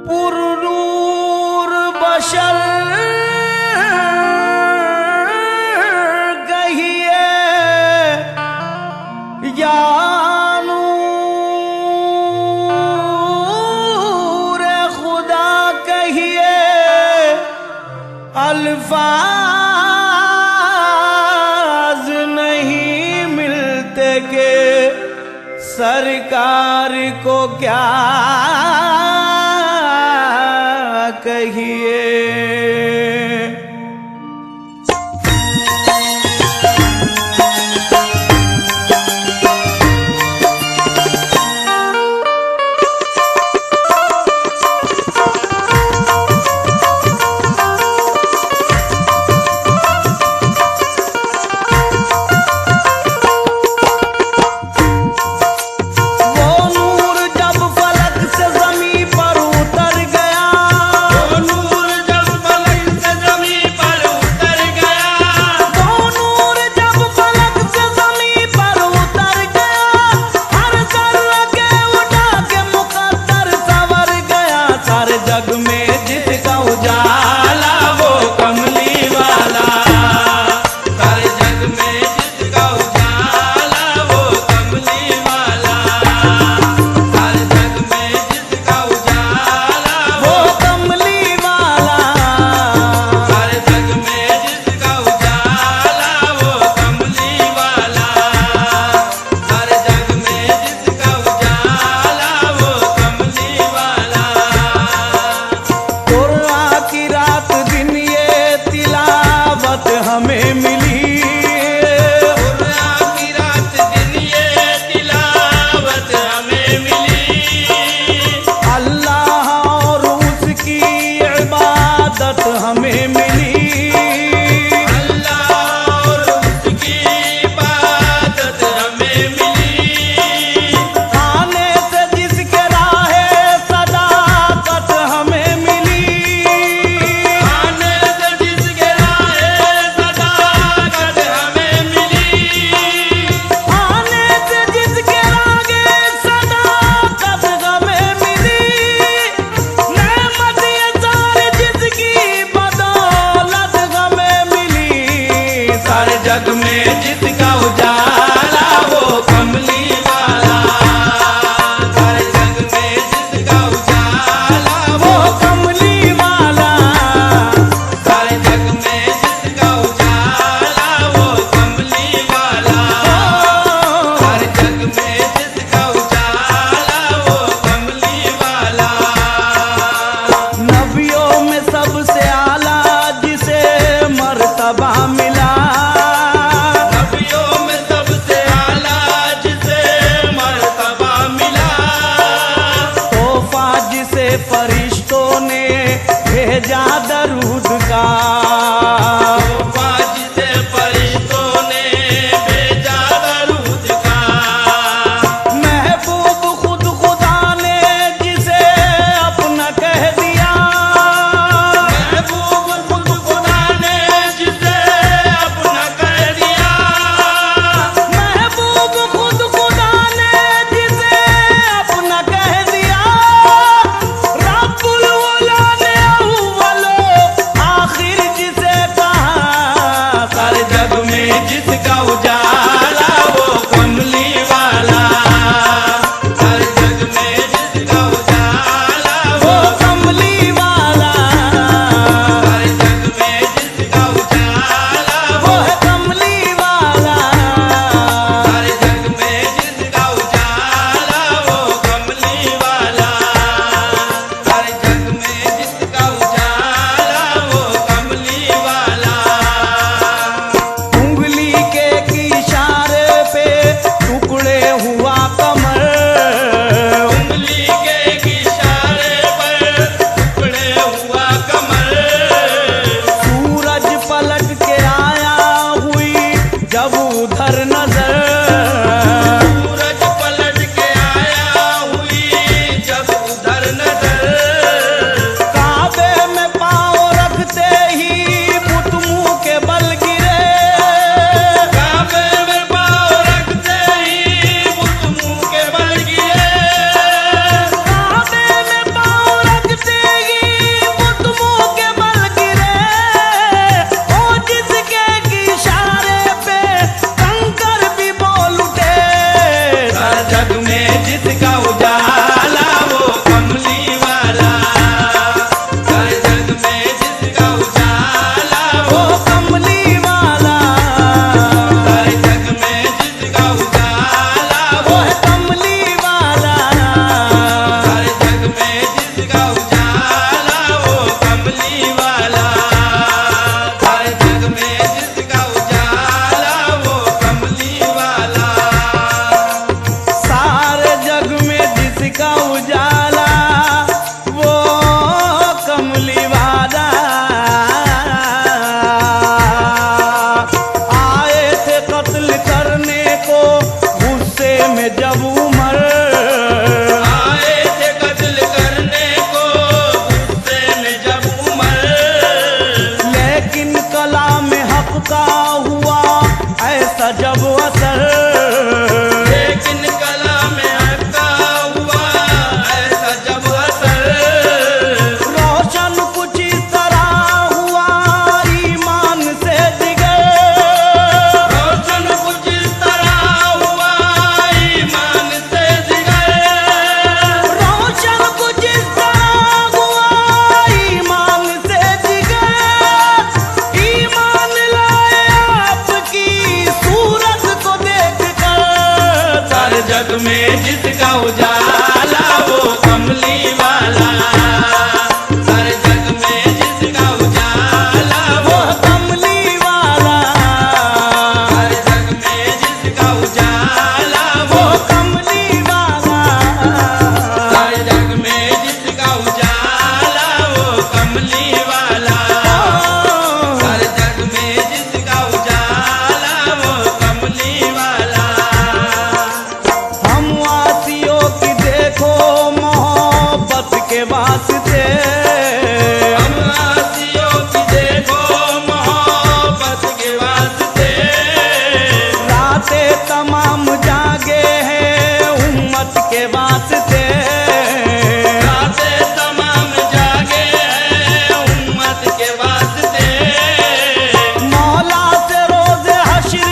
पुरूर बशर कहिए या नूर खुदा कहिए, अल्फाज नहीं मिलते के सरकार को क्या कहिए। वो नूर जब में जिसका उजाला वो कमली वाला, सारे जग में जिसका उजाला वो कमली वाला, सारे जग में जिसका उजाला वो वो कमली वाला, सारे जग में जिसका उजाला वो कमली वाला, सारे जग में जिसका उजाला वो कमली वाला। हम वासियों की देखो मोहब्बत के वास्ते, हम आसियों की देखो मोहब्बत के वास्ते, रातें तमाम जागे हैं उम्मत के वास्ते, रातें तमाम जागे हैं उम्मत के वास्ते, मौला से रोज हश्र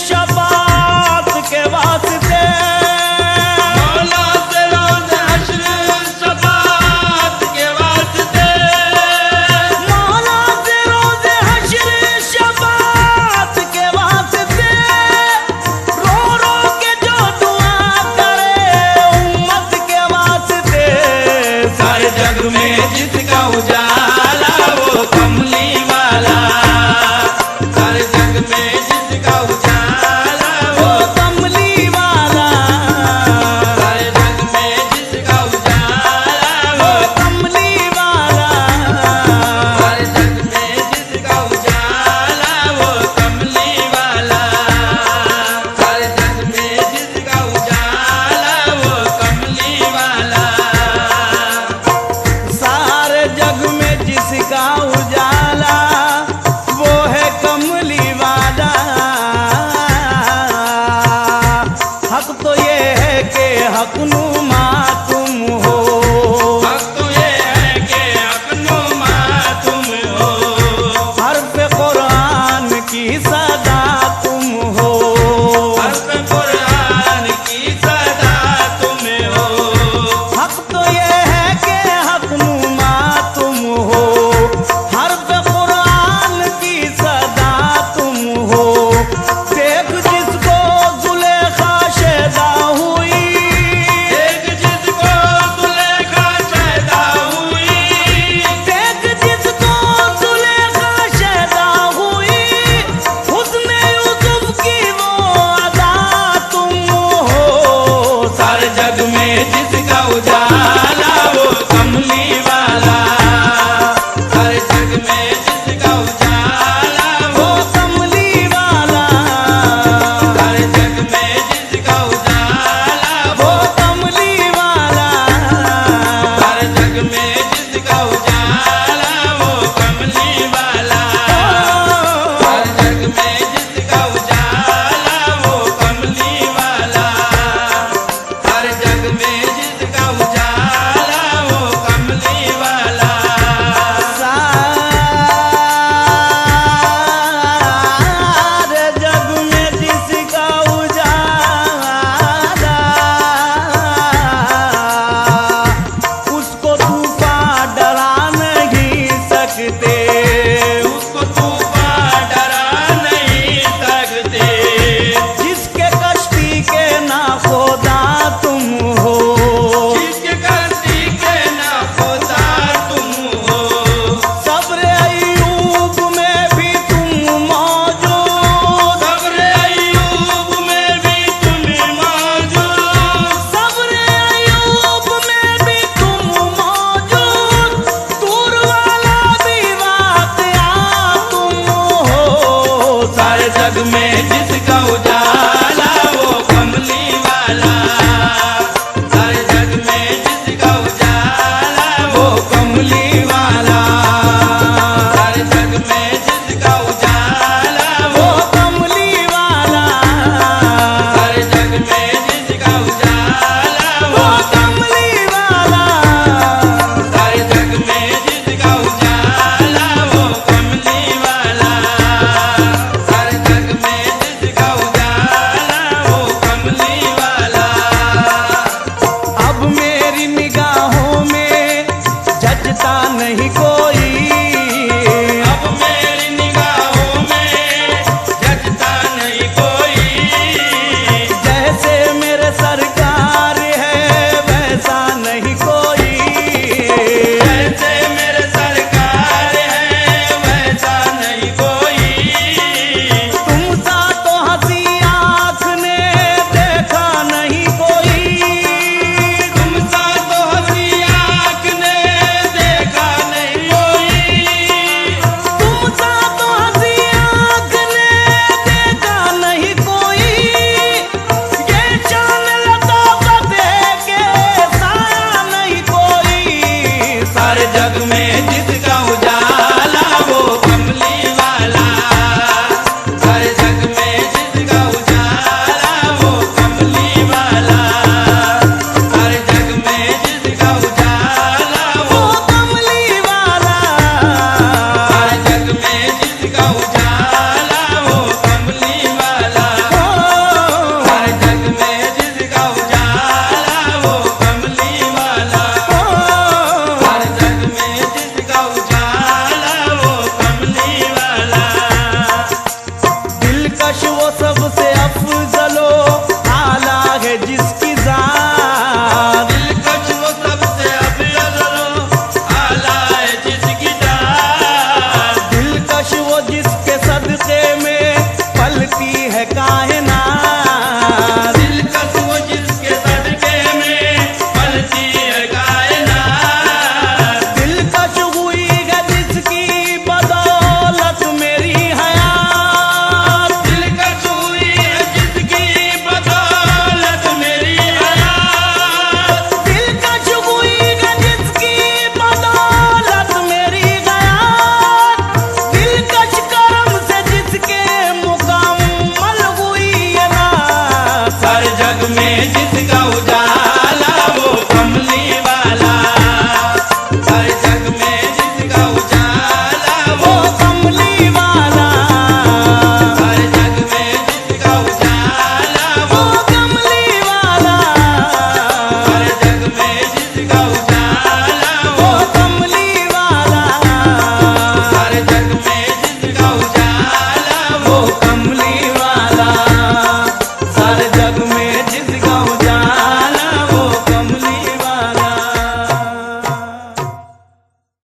शफात के वास्ते, मौला से रोज हश्र शफात के वास्ते, मौला से रोज हश्र शफात के वास्ते, रो रो के जो दुआ करे उम्मत के वास्ते, सारे जग में जिसका उजाला वो कमली वाला, सारे जग में जिसका उजाला वो, वो कमली वाला, सारे जग में जिसका उजाला वो वो, कमली वाला, सारे जग में जिसका उजाला वो कमली वाला, सारे जग में जिसका उजाला वो कमली वाला, सारे जग में जिसका उजाला वो है कमली वाला। हक तो ये है कि हकनुमा तुम हो, हक तो ये है कि हकनुमा तुम हो, हर्फ कुरान की सदा तुम हो, हर्फ कुरान की सदा तुम हो, हक तो ये है कि हकनुमा तुम हो, हर्फ कुरान की सदा तुम हो। देख जिसको जुलेखा शैदा हुई, एक जिसको जुलेखा पैदा हुई, देख जिसको जुलेखा शैदा हुई, हुस्न यूसुफ की वो अदा तुम हो। सारे जग में जिसका